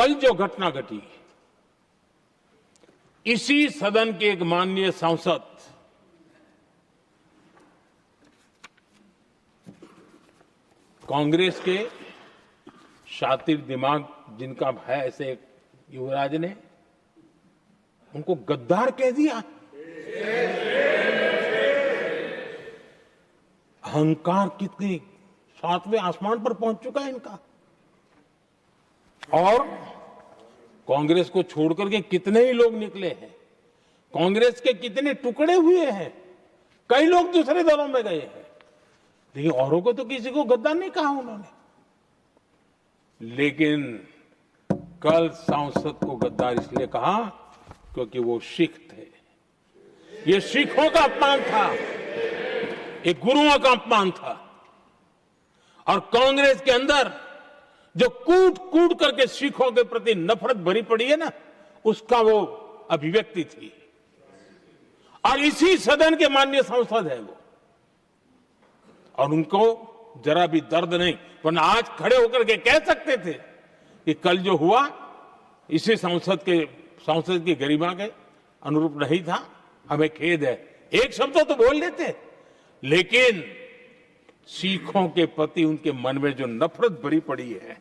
कल जो घटना घटी, इसी सदन के एक माननीय सांसद कांग्रेस के शातिर दिमाग जिनका है, ऐसे एक युवराज ने उनको गद्दार कह दिया। अहंकार कितनी सातवें आसमान पर पहुंच चुका है इनका। और कांग्रेस को छोड़कर के कितने ही लोग निकले हैं, कांग्रेस के कितने टुकड़े हुए हैं, कई लोग दूसरे दलों में गए हैं, लेकिन औरों को तो किसी को गद्दार नहीं कहा उन्होंने। लेकिन कल सांसद को गद्दार इसलिए कहा क्योंकि वो सिख थे। ये सिखों का अपमान था, ये गुरुओं का अपमान था। और कांग्रेस के अंदर जो कूट कूट करके सिखों के प्रति नफरत भरी पड़ी है ना, उसका वो अभिव्यक्ति थी। और इसी सदन के माननीय सांसद है वो, और उनको जरा भी दर्द नहीं, वरना आज खड़े होकर के कह सकते थे कि कल जो हुआ इसी सांसद की गरिमा के अनुरूप नहीं था, हमें खेद है, एक शब्द तो बोल लेते। लेकिन सिखों के प्रति उनके मन में जो नफरत भरी पड़ी है,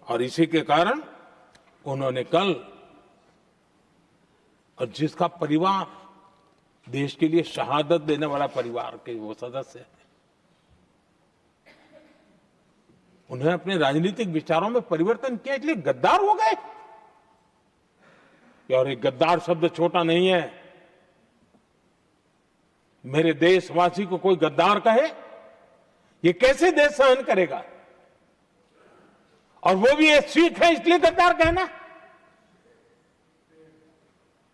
और इसी के कारण उन्होंने कल, और जिसका परिवार देश के लिए शहादत देने वाला परिवार के वो सदस्य है, उन्हें अपने राजनीतिक विचारों में परिवर्तन किया, इसलिए गद्दार हो गए। और ये गद्दार शब्द छोटा नहीं है। मेरे देशवासी को कोई गद्दार कहे, ये कैसे देश सहन करेगा? और वो भी एक सिख है इसलिए गद्दार कहना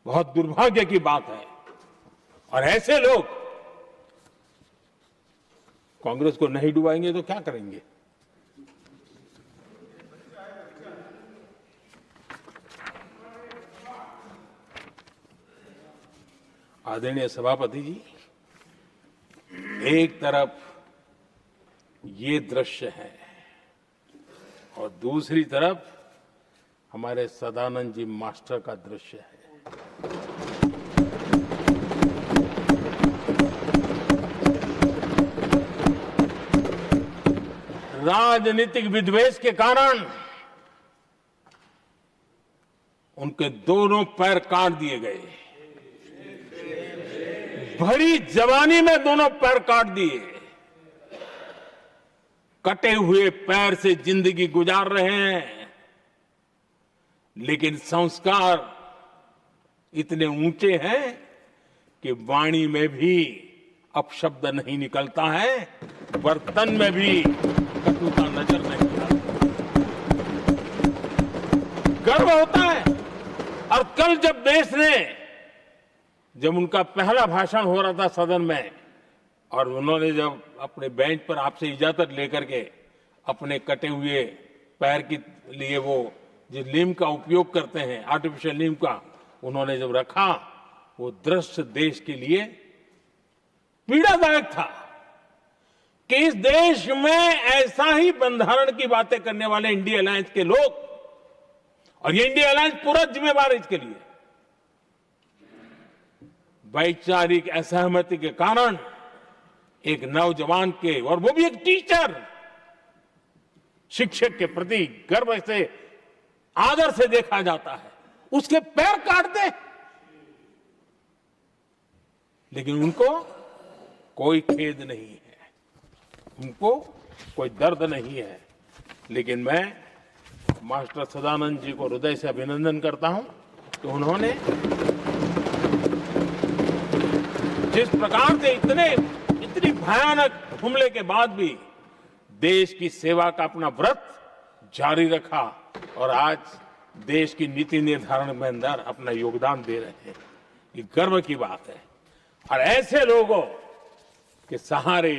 बहुत दुर्भाग्य की बात है। और ऐसे लोग कांग्रेस को नहीं डुबाएंगे तो क्या करेंगे? आदरणीय सभापति जी, एक तरफ ये दृश्य है और दूसरी तरफ हमारे सदानंद जी मास्टर का दृश्य है। राजनीतिक विद्वेष के कारण उनके दोनों पैर काट दिए गए। भरी जवानी में दोनों पैर काट दिए। कटे हुए पैर से जिंदगी गुजार रहे हैं, लेकिन संस्कार इतने ऊंचे हैं कि वाणी में भी अपशब्द नहीं निकलता है, बर्तन में भी कटुता नजर नहीं आती। गर्व होता है। और कल जब उनका पहला भाषण हो रहा था सदन में, और उन्होंने जब अपने बेंच पर आपसे इजाजत लेकर के अपने कटे हुए पैर के लिए वो जिस नीम का उपयोग करते हैं, आर्टिफिशियल नीम का, उन्होंने जब रखा, वो दृश्य देश के लिए पीड़ादायक था कि इस देश में ऐसा ही बंधारण की बातें करने वाले इंडिया अलायंस के लोग, और ये इंडिया अलायंस पूरा जिम्मेवार है इसके लिए, वैचारिक असहमति के कारण एक नौजवान के, और वो भी एक टीचर, शिक्षक के प्रति गर्व से, आदर से देखा जाता है, उसके पैर काट दे। लेकिन उनको कोई खेद नहीं है, उनको कोई दर्द नहीं है। लेकिन मैं मास्टर सदानंद जी को हृदय से अभिनंदन करता हूं कि उन्होंने जिस प्रकार से इतनी भयानक हमले के बाद भी देश की सेवा का अपना व्रत जारी रखा, और आज देश की नीति निर्धारण में अंदर अपना योगदान दे रहे हैं। ये गर्व की बात है। और ऐसे लोगों के सहारे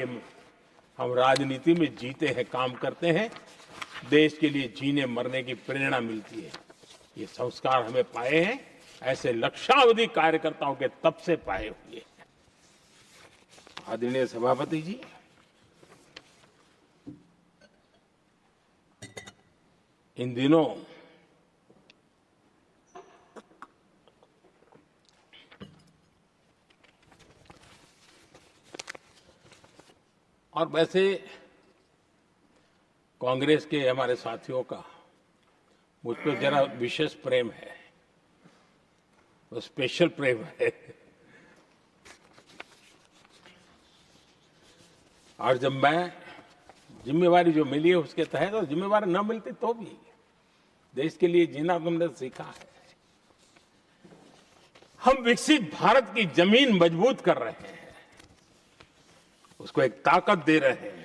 हम राजनीति में जीते हैं, काम करते हैं, देश के लिए जीने मरने की प्रेरणा मिलती है। ये संस्कार हमें पाए हैं ऐसे लक्षावधि कार्यकर्ताओं के तब से पाए हुए हैं। आदरणीय सभापति जी, इन दिनों और वैसे कांग्रेस के हमारे साथियों का मुझ पर जरा विशेष प्रेम है, वो स्पेशल प्रेम है। और जब मैं जिम्मेवारी जो मिली है उसके तहत, और जिम्मेवारी न मिलती तो भी देश के लिए जीना तुमने सीखा है। हम विकसित भारत की जमीन मजबूत कर रहे हैं, उसको एक ताकत दे रहे हैं।